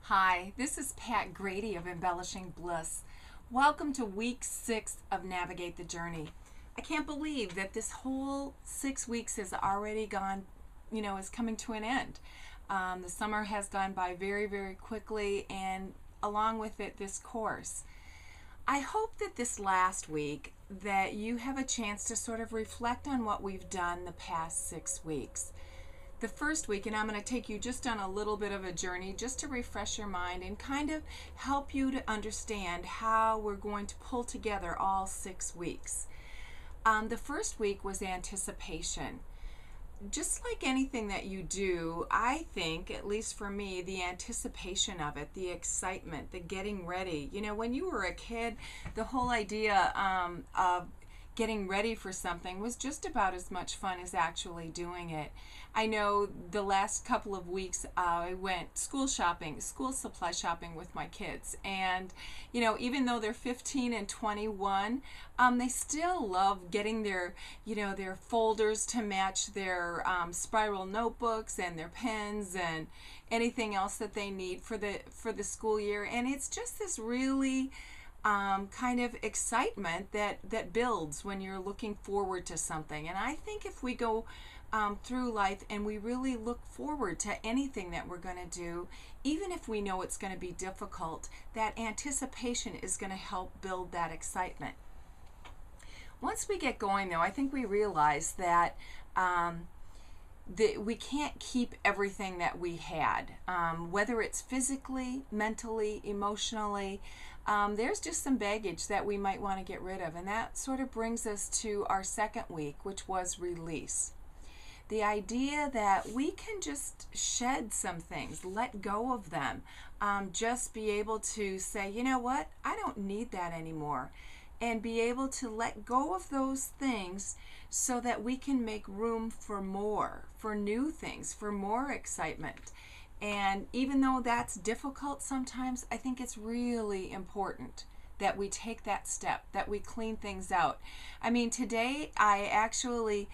Hi, this is Pat Grady of Embellishing Bliss. Welcome to week 6 of Navigate the Journey. I can't believe that this whole 6 weeks has already gone, is coming to an end. The summer has gone by very, very quickly, and along with it, this course. I hope that this last week that you have a chance to sort of reflect on what we've done the past 6 weeks. The first week, and I'm going to take you just on a little bit of a journey just to refresh your mind and kind of help you to understand how we're going to pull together all 6 weeks. The first week was anticipation. Just like anything that you do, I think, at least for me, the anticipation of it, the excitement, the getting ready. When you were a kid, the whole idea of getting ready for something was just about as much fun as actually doing it. I know the last couple of weeks I went school supply shopping with my kids. And, even though they're 15 and 21, they still love getting their folders to match their spiral notebooks and their pens and anything else that they need for the school year. And it's just this really kind of excitement that builds when you're looking forward to something. And I think if we go through life and we really look forward to anything that we're going to do, even if we know it's going to be difficult, that anticipation is going to help build that excitement. Once we get going, though, I think we realize that we can't keep everything that we had, whether it's physically, mentally, emotionally. There's just some baggage that we might want to get rid of, and that sort of brings us to our second week, which was release. The idea that we can just shed some things, let go of them, just be able to say, you know what, I don't need that anymore, and be able to let go of those things so that we can make room for more, for new things, for more excitement. And even though that's difficult sometimes, I think it's really important that we take that step, that we clean things out. I mean, today I actually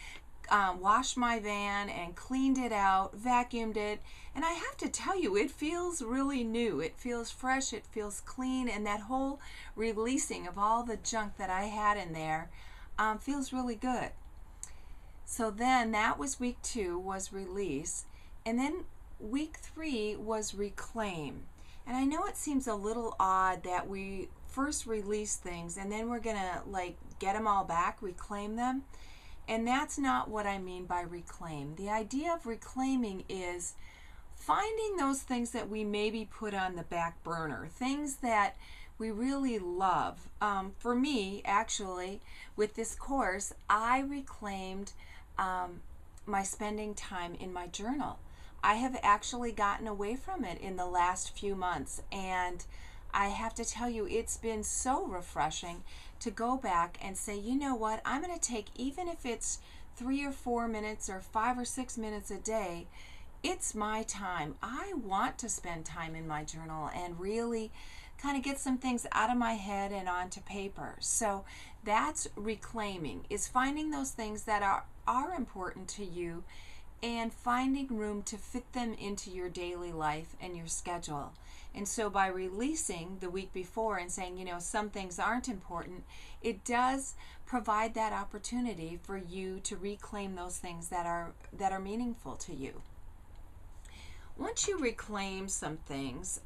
washed my van and cleaned it out, vacuumed it, and I have to tell you, it feels really new. It feels fresh, it feels clean, and that whole releasing of all the junk that I had in there feels really good. So then that was week 2, was release, and then week 3 was reclaim. And I know it seems a little odd that we first release things and then we're gonna get them all back, reclaim them. And that's not what I mean by reclaim. The idea of reclaiming is finding those things that we maybe put on the back burner, things that we really love. For me, actually, with this course, I reclaimed my spending time in my journal. I have actually gotten away from it in the last few months, and I have to tell you, it's been so refreshing to go back and say, you know what, I'm going to take, even if it's 3 or 4 minutes or 5 or 6 minutes a day, it's my time. I want to spend time in my journal and really kind of get some things out of my head and onto paper. So that's reclaiming, is finding those things that are important to you and finding room to fit them into your daily life and your schedule. And so by releasing the week before and saying, some things aren't important, it does provide that opportunity for you to reclaim those things that are meaningful to you. Once you reclaim some things,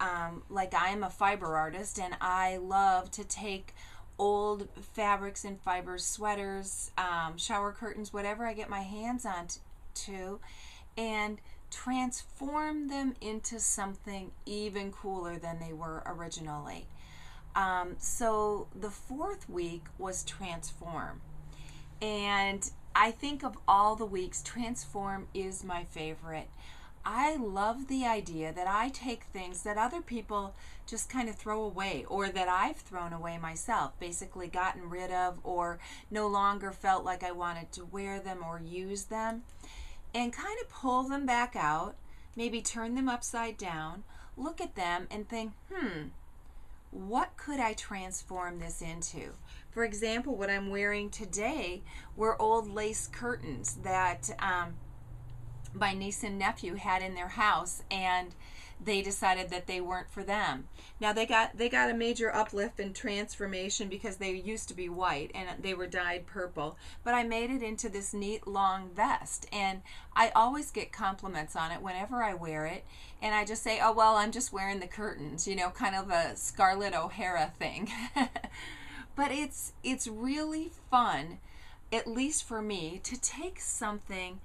like I am a fiber artist and I love to take old fabrics and fibers, sweaters, shower curtains, whatever I get my hands on to, and transform them into something even cooler than they were originally. So the 4th week was transform. And I think of all the weeks, transform is my favorite. I love the idea that I take things that other people just kind of throw away, or that I've thrown away myself, basically gotten rid of, or no longer felt like I wanted to wear them or use them, and kind of pull them back out, maybe turn them upside down, look at them and think, what could I transform this into? For example, what I'm wearing today were old lace curtains that my niece and nephew had in their house, and they decided that they weren't for them. Now they got a major uplift and transformation because they used to be white and they were dyed purple, but I made it into this neat long vest, and I always get compliments on it whenever I wear it, and I just say, oh well, I'm just wearing the curtains, kind of a Scarlett O'Hara thing. But it's really fun, at least for me, to take something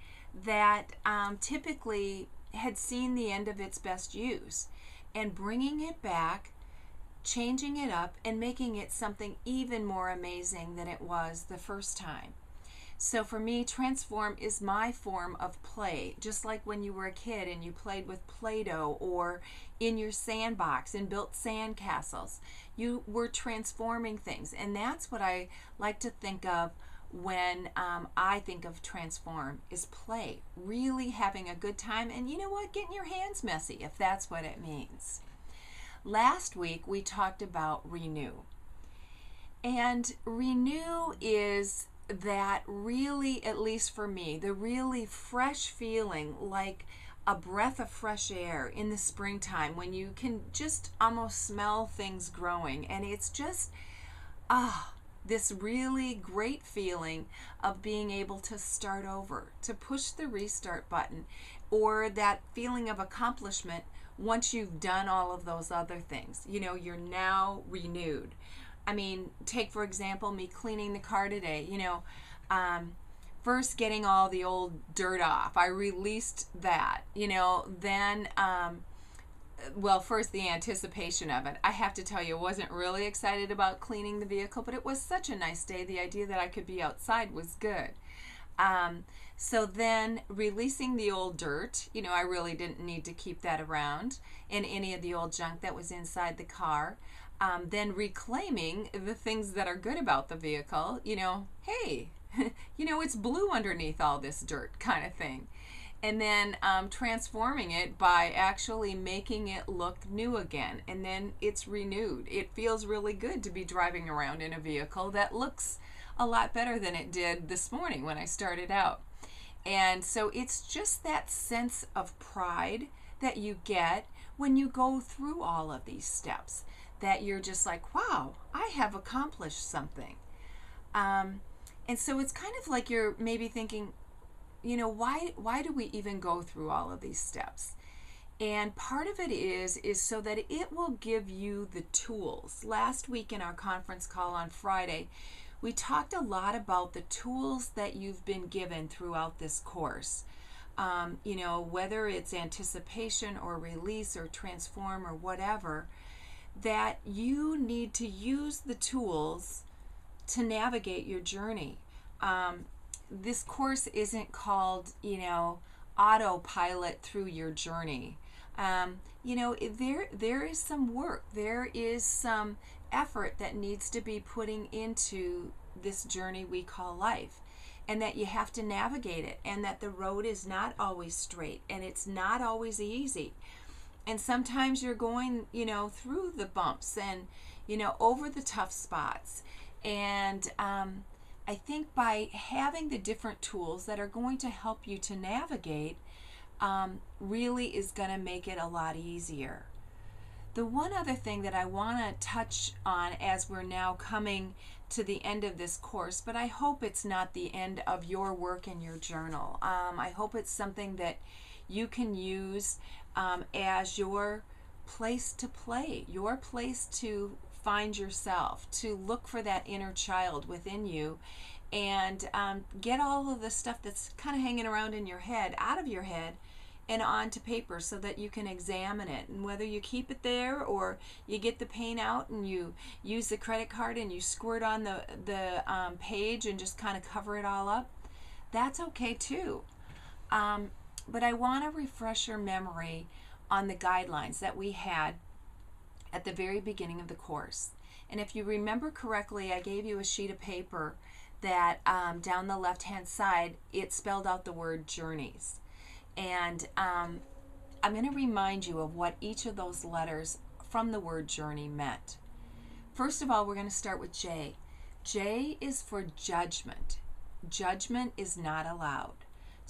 that typically had seen the end of its best use and bringing it back, changing it up, and making it something even more amazing than it was the first time. So for me, transform is my form of play, just like when you were a kid and you played with Play-Doh or in your sandbox and built sand castles. You were transforming things, and that's what I like to think of when I think of transform, is play, really having a good time, and you know what, getting your hands messy if that's what it means. Last week we talked about renew, and renew is that really, at least for me, the really fresh feeling, like a breath of fresh air in the springtime when you can just almost smell things growing, and it's just this really great feeling of being able to start over, to push the restart button, or that feeling of accomplishment once you've done all of those other things. You're now renewed. I mean, take for example me cleaning the car today. First getting all the old dirt off. I released that. Then first the anticipation of it. I have to tell you, I wasn't really excited about cleaning the vehicle, but it was such a nice day. The idea that I could be outside was good. So then releasing the old dirt, I really didn't need to keep that around, and any of the old junk that was inside the car. Then reclaiming the things that are good about the vehicle, hey, it's blue underneath all this dirt kind of thing. And then transforming it by actually making it look new again. And then it's renewed. It feels really good to be driving around in a vehicle that looks a lot better than it did this morning when I started out. And so it's just that sense of pride that you get when you go through all of these steps, that you're just like, wow, I have accomplished something. And so it's kind of like you're maybe thinking, why do we even go through all of these steps? And part of it is so that it will give you the tools. Last week in our conference call on Friday, we talked a lot about the tools that you've been given throughout this course. Whether it's anticipation or release or transform or whatever, that you need to use the tools to navigate your journey. This course isn't called, autopilot through your journey. There is some work. There is some effort that needs to be putting into this journey we call life, and that you have to navigate it, and that the road is not always straight, and it's not always easy. And sometimes you're going, through the bumps and, over the tough spots. And I think by having the different tools that are going to help you to navigate really is going to make it a lot easier. The one other thing that I want to touch on as we're now coming to the end of this course, but I hope it's not the end of your work in your journal. I hope it's something that you can use as your place to play, your place to find yourself, to look for that inner child within you, and get all of the stuff that's kind of hanging around in your head out of your head and onto paper so that you can examine it. And whether you keep it there or you get the paint out and you use the credit card and you squirt on the page and just kind of cover it all up, that's okay too. But I want to refresh your memory on the guidelines that we had at the very beginning of the course. And if you remember correctly, I gave you a sheet of paper that down the left-hand side, it spelled out the word journeys. And I'm going to remind you of what each of those letters from the word journey meant. First of all, we're going to start with J. J is for judgment. Judgment is not allowed.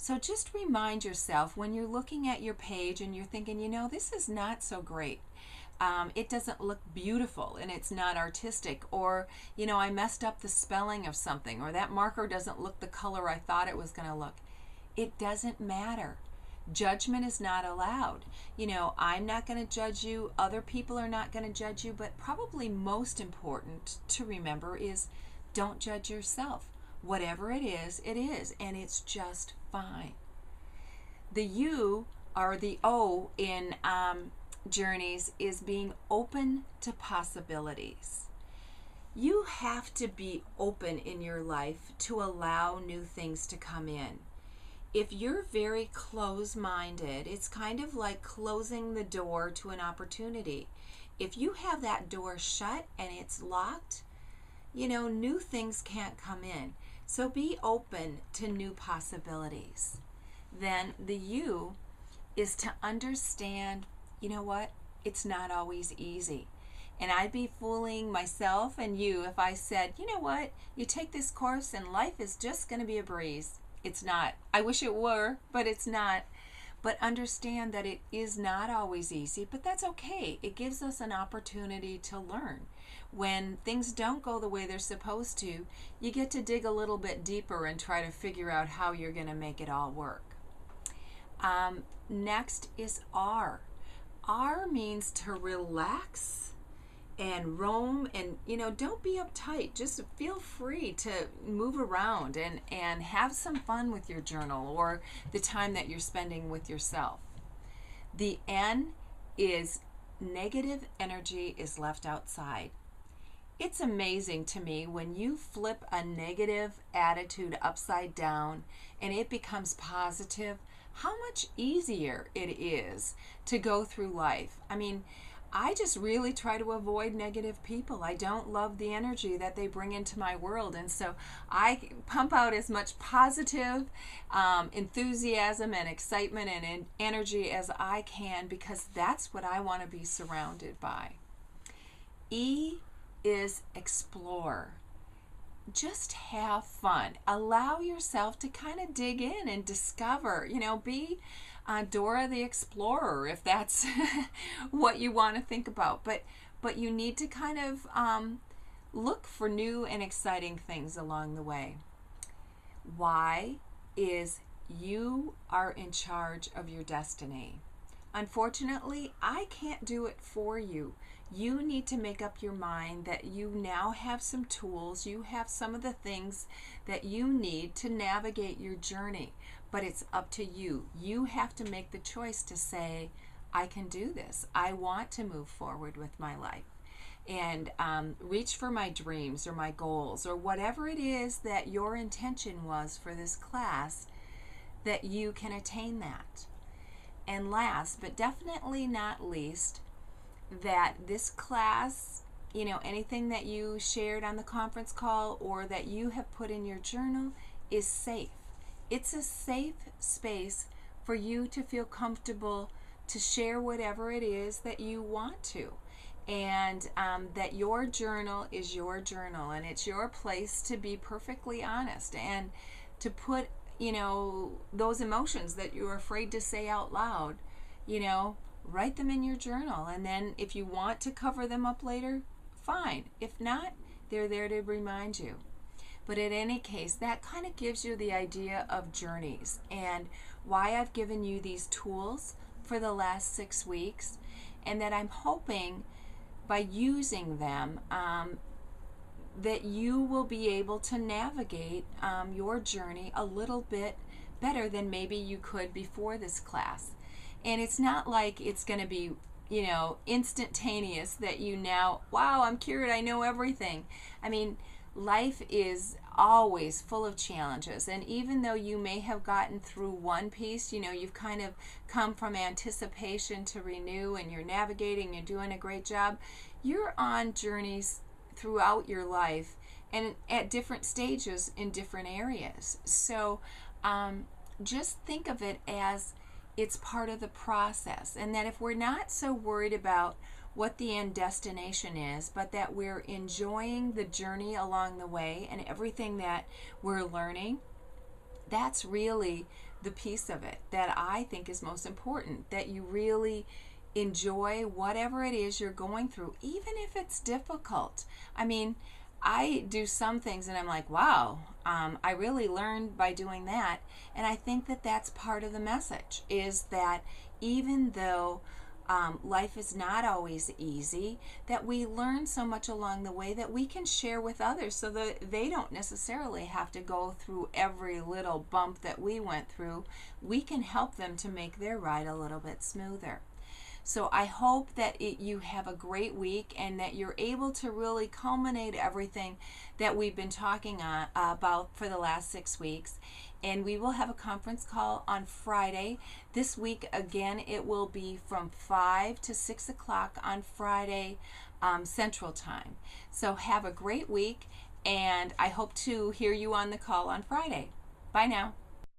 So just remind yourself when you're looking at your page and you're thinking, this is not so great. It doesn't look beautiful and it's not artistic, or I messed up the spelling of something, or that marker doesn't look the color I thought it was going to look. It doesn't matter. Judgment is not allowed. I'm not going to judge you, other people are not going to judge you, but probably most important to remember is don't judge yourself. Whatever it is, and it's just fine. The U, or the O in journeys, is being open to possibilities. You have to be open in your life to allow new things to come in. If you're very close-minded, it's kind of like closing the door to an opportunity. If you have that door shut and it's locked, new things can't come in. So be open to new possibilities. Then the U is to understand, it's not always easy. And I'd be fooling myself and you if I said, you take this course and life is just going to be a breeze. It's not. I wish it were, but it's not. But understand that it is not always easy, but that's okay. It gives us an opportunity to learn. When things don't go the way they're supposed to, you get to dig a little bit deeper and try to figure out how you're going to make it all work. Next is R. R means to relax and roam, and don't be uptight. Just feel free to move around and have some fun with your journal or the time that you're spending with yourself. The N is negative energy is left outside. It's amazing to me when you flip a negative attitude upside down and it becomes positive, how much easier it is to go through life. I just really try to avoid negative people. I don't love the energy that they bring into my world. And so I pump out as much positive enthusiasm and excitement and energy as I can, because that's what I want to be surrounded by. E is explore. Just have fun. Allow yourself to kind of dig in and discover, be Dora the Explorer, if that's what you want to think about. But you need to kind of look for new and exciting things along the way. Y is you are in charge of your destiny. Unfortunately, I can't do it for you. You need to make up your mind that you now have some tools, you have some of the things that you need to navigate your journey. But it's up to you. You have to make the choice to say, I can do this. I want to move forward with my life and reach for my dreams or my goals or whatever it is that your intention was for this class, that you can attain that. And last, but definitely not least, that this class, anything that you shared on the conference call or that you have put in your journal is safe. It's a safe space for you to feel comfortable to share whatever it is that you want to. And that your journal is your journal, and it's your place to be perfectly honest and to put, those emotions that you're afraid to say out loud, write them in your journal. And then if you want to cover them up later, fine. If not, they're there to remind you. But in any case, that kind of gives you the idea of journeys and why I've given you these tools for the last 6 weeks, and that I'm hoping by using them that you will be able to navigate your journey a little bit better than maybe you could before this class. And it's not like it's going to be, instantaneous that you now, wow, I'm cured, I know everything. Life is always full of challenges, and even though you may have gotten through one piece, you've kind of come from anticipation to renew, and you're navigating, you're doing a great job. You're on journeys throughout your life and at different stages in different areas. So just think of it as it's part of the process, and that if we're not so worried about what the end destination is, but that we're enjoying the journey along the way and everything that we're learning, that's really the piece of it that I think is most important, that you really enjoy whatever it is you're going through, even if it's difficult. I mean, I do some things and I'm like, wow, I really learned by doing that. And I think that that's part of the message, is that even though life is not always easy, that we learn so much along the way that we can share with others so that they don't necessarily have to go through every little bump that we went through. We can help them to make their ride a little bit smoother. So I hope that you have a great week and that you're able to really culminate everything that we've been talking about for the last 6 weeks. And we will have a conference call on Friday. This week, again, it will be from 5 to 6 o'clock on Friday Central Time. So have a great week, and I hope to hear you on the call on Friday. Bye now.